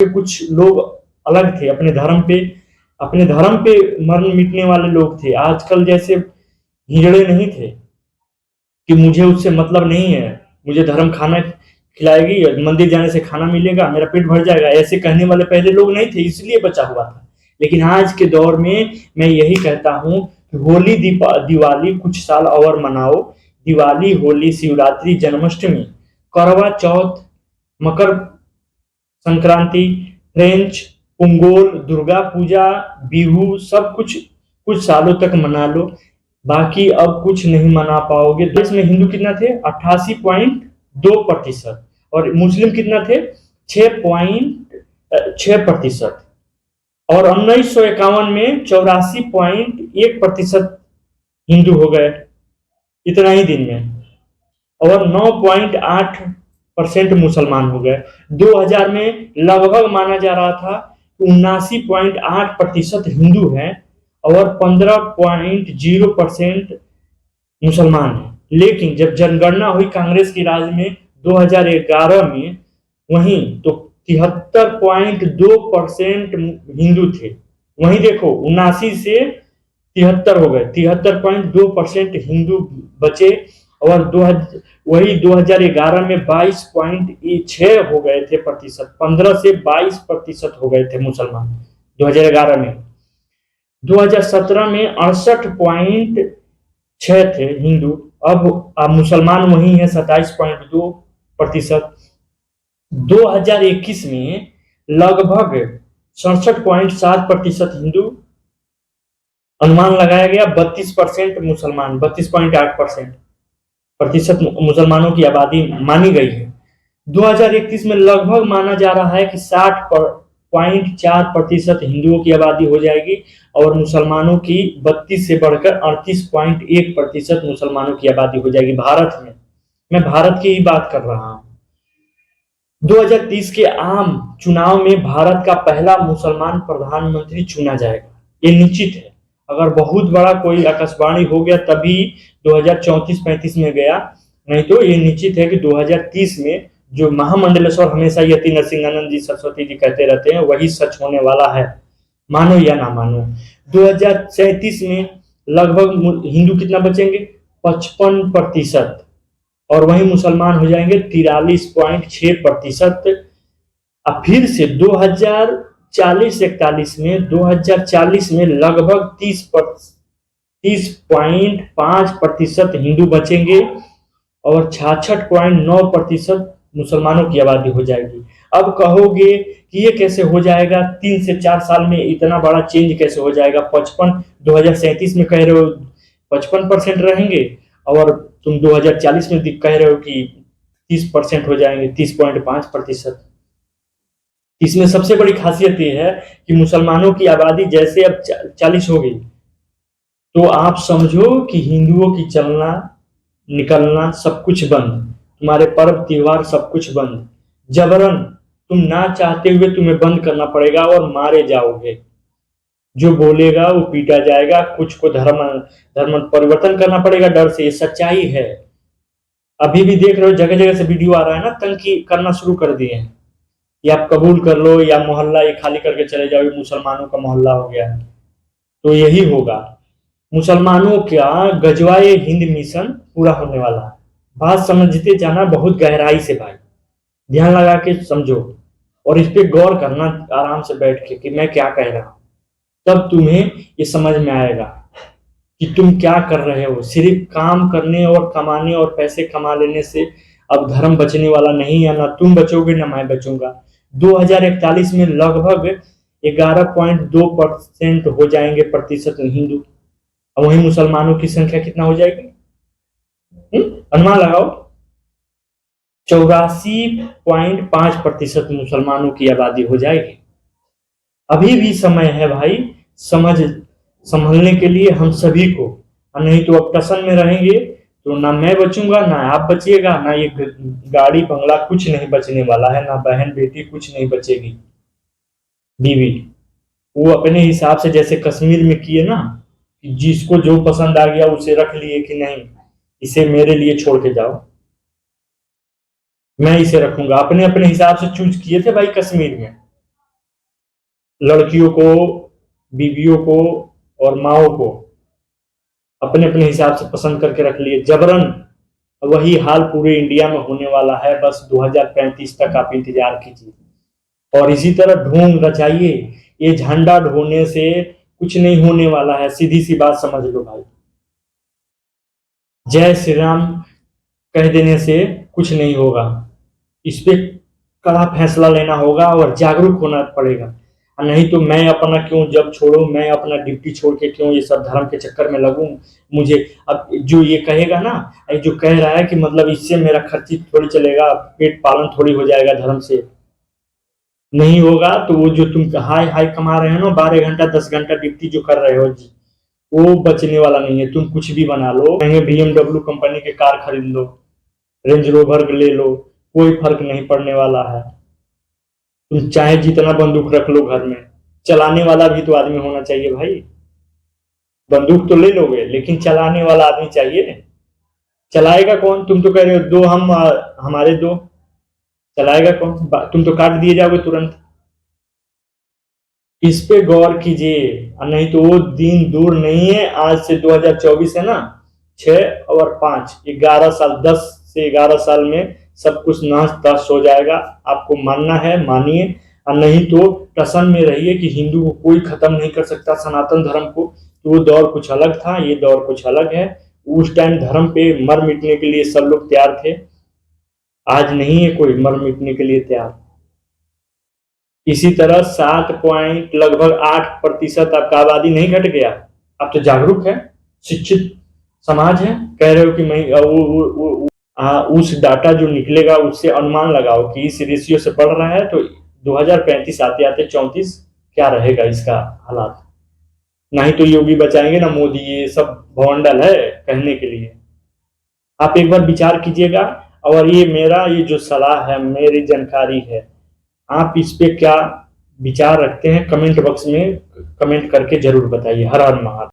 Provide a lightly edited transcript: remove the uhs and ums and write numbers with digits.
कुछ लोग अलग थे, अपने धर्म पे मरण मिटने वाले लोग थे। आजकल जैसे हिजड़े नहीं थे कि मुझे उससे मतलब नहीं है, मुझे धर्म खाना खिलाएगी, मंदिर जाने से खाना मिलेगा, मेरा पेट भर जाएगा, ऐसे कहने वाले पहले लोग नहीं थे, इसलिए बचा हुआ था। लेकिन आज के दौर में मैं यही कहता हूँ कि होली दिवाली कुछ साल और मनाओ। दिवाली, होली, शिवरात्रि, जन्माष्टमी, करवा चौथ, मकर संक्रांति, फ्रेंच, पोंगल, दुर्गा पूजा, बिहू, सब कुछ कुछ सालों तक मना लो। बाकी अब कुछ नहीं मना पाओगे। देश में हिंदू कितना थे? 88.2%। और मुस्लिम कितना थे? 6.6%। और 1951 में 84.1% हिंदू हो गए, इतना ही दिन में। और 9.8% मुसलमान हो गए। 2000 में लगभग माना जा रहा था कि 79.8% हिंदू हैं और 15.0% मुसलमान हैं। लेकिन जब जनगणना हुई कांग्रेस की राज में 2011 में, वहीं तो 73.2% हिंदू थे। वहीं देखो 79 से 73 हो गए, 73.2% हिंदू बचे। और वही 2011 में 22.6 हो गए थे प्रतिशत, 15 से 22% हो गए थे मुसलमान 2011 में। 2017 में 68.6 थे हिंदू, अब मुसलमान वही है 27.2%। 2021 में लगभग 67.7% हिंदू, अनुमान लगाया गया 32% मुसलमान, 32.8% मुसलमानों की आबादी मानी गई है। 2031 में लगभग माना जा रहा है कि 60.4% हिंदुओं की आबादी हो जाएगी और मुसलमानों की 32 से बढ़कर 38.1% मुसलमानों की आबादी हो जाएगी भारत में। मैं भारत की ही बात कर रहा हूं। 2030 के आम चुनाव में भारत का पहला मुसलमान प्रधानमंत्री चुना जाएगा, ये निश्चित है। अगर बहुत बड़ा कोई आकाशवाणी हो गया तभी 2034-35 में गया, नहीं तो ये निश्चित है कि 2030 में जो महामंडलेश्वर हमेशा यति नरसिंहानंद जी, सरस्वती जी कहते रहते हैं, वही सच होने वाला है, मानो या ना मानो। 2037 में लगभग हिंदू कितना बचेंगे? 55%। और वहीं मुसलमान हो जाएंगे 43.6%। अब फिर से 2040 में लगभग 30.5% हिंदू बचेंगे और 66.9% मुसलमानों की आबादी हो जाएगी। अब कहोगे कि ये कैसे हो जाएगा? 3 से 4 साल में इतना बड़ा चेंज कैसे हो जाएगा? 2037 में कह रहे हो 55% रहेंगे और तुम 2040 में कह रहे हो कि 30% हो जाएंगे, 30.5%। इसमें सबसे बड़ी खासियत यह है कि मुसलमानों की आबादी जैसे अब 40 हो गई, तो आप समझो कि हिंदुओं की चलना निकलना सब कुछ बंद, तुम्हारे पर्व त्योहार सब कुछ बंद, जबरन तुम ना चाहते हुए तुम्हें बंद करना पड़ेगा और मारे जाओगे। जो बोलेगा वो पीटा जाएगा, कुछ को धर्म परिवर्तन करना पड़ेगा डर से, ये सच्चाई है। अभी भी देख रहे हो जगह जगह से वीडियो आ रहा है ना, तंग करना शुरू कर दिए हैं, या आप कबूल कर लो या मोहल्ला ये खाली करके चले जाओ, ये मुसलमानों का मोहल्ला हो गया है। तो यही होगा, मुसलमानों का गजवाए हिंद मिशन पूरा होने वाला है। बात समझते जाना बहुत गहराई से भाई, ध्यान लगा के समझो और इस पे गौर करना आराम से बैठ के कि मैं क्या कह रहा हूं, तब तुम्हें ये समझ में आएगा कि तुम क्या कर रहे हो। सिर्फ काम करने और कमाने और पैसे कमा लेने से अब धर्म बचने वाला नहीं है, ना तुम बचोगे ना मैं बचूंगा। 2041 में लगभग 11.2% हो जाएंगे प्रतिशत हिंदू, और वहीं मुसलमानों की संख्या कितना हो जाएगी? अनुमान लगाओ। 84.5% मुसलमानों की आबादी हो जाएगी। अभी भी समय है भाई, संभलने के लिए हम सभी को, नहीं तो अब टसन में रहेंगे तो ना मैं बचूंगा ना आप बचिएगा, ना ये गाड़ी बंगला कुछ नहीं बचने वाला है, ना बहन बेटी कुछ नहीं बचेगी, बीवी। वो अपने हिसाब से जैसे कश्मीर में किए ना, जिसको जो पसंद आ गया उसे रख लिए कि नहीं इसे मेरे लिए छोड़ के जाओ, मैं इसे रखूंगा, अपने अपने हिसाब से चूज किए थे भाई कश्मीर में। लड़कियों को, बीवियों को और माओ को अपने अपने हिसाब से पसंद करके रख लिए जबरन। वही हाल पूरे इंडिया में होने वाला है, बस 2035 तक आप इंतजार कीजिए और इसी तरह ढोंग रचाइए। ये झंडा ढोने से कुछ नहीं होने वाला है, सीधी सी बात समझ लो भाई। जय श्री राम कह देने से कुछ नहीं होगा, इस पे कड़ा फैसला लेना होगा और जागरूक होना पड़ेगा। नहीं तो मैं अपना क्यों जब छोड़ू, मैं अपना ड्यूटी छोड़ के क्यों ये सब धर्म के चक्कर में लगूं। मुझे अब जो ये कहेगा ना, जो कह रहा है कि मतलब इससे मेरा खर्ची थोड़ी चलेगा, पेट पालन थोड़ी हो जाएगा धर्म से, नहीं होगा। तो वो जो तुम हाई हाई कमा रहे हो ना, 12 घंटा 10 घंटा ड्यूटी जो कर रहे हो जी, वो बचने वाला नहीं है। तुम कुछ भी बना लो, महंगे BMW कंपनी के कार खरीद लो, रेंज रोवर ले लो, कोई फर्क नहीं पड़ने वाला है। तुम चाहे जितना बंदूक रख लो घर में, चलाने वाला भी तो आदमी होना चाहिए भाई। बंदूक तो ले लोगे लेकिन चलाने वाला आदमी चाहिए। चलाएगा कौन? तुम तो कह रहे हो दो, हम हमारे दो, चलाएगा कौन? तुम तो काट दिए जाओगे तुरंत। इस पे गौर कीजिए, नहीं तो वो दिन दूर नहीं है। आज से 2024 है ना, 6 और 5 11 साल, 10 से 11 साल में सब कुछ नाश तश हो जाएगा। आपको मानना है मानिए, और नहीं तो टसन में रहिए कि हिंदू को कोई खत्म नहीं कर सकता, सनातन धर्म को। तो वो दौर कुछ अलग था, ये दौर कुछ अलग है। उस टाइम धर्म पे मर मिटने के लिए सब लोग तैयार थे, आज नहीं है कोई मर मिटने के लिए तैयार। इसी तरह 7 पॉइंट लगभग 8% आपका आबादी नहीं घट गया। आप तो जागरूक है, शिक्षित समाज है, कह रहे हो कि मैं उस डाटा जो निकलेगा उससे अनुमान लगाओ कि इस रेशियो से बढ़ रहा है, तो 2035 आते आते 34 क्या रहेगा इसका हालात। नहीं तो योगी बचाएंगे ना मोदी, ये सब भौंडल है कहने के लिए। आप एक बार विचार कीजिएगा। और ये जो सलाह है, मेरी जानकारी है, आप इस पे क्या विचार रखते हैं कमेंट बॉक्स में कमेंट करके जरूर बताइए। हर हर महादेव।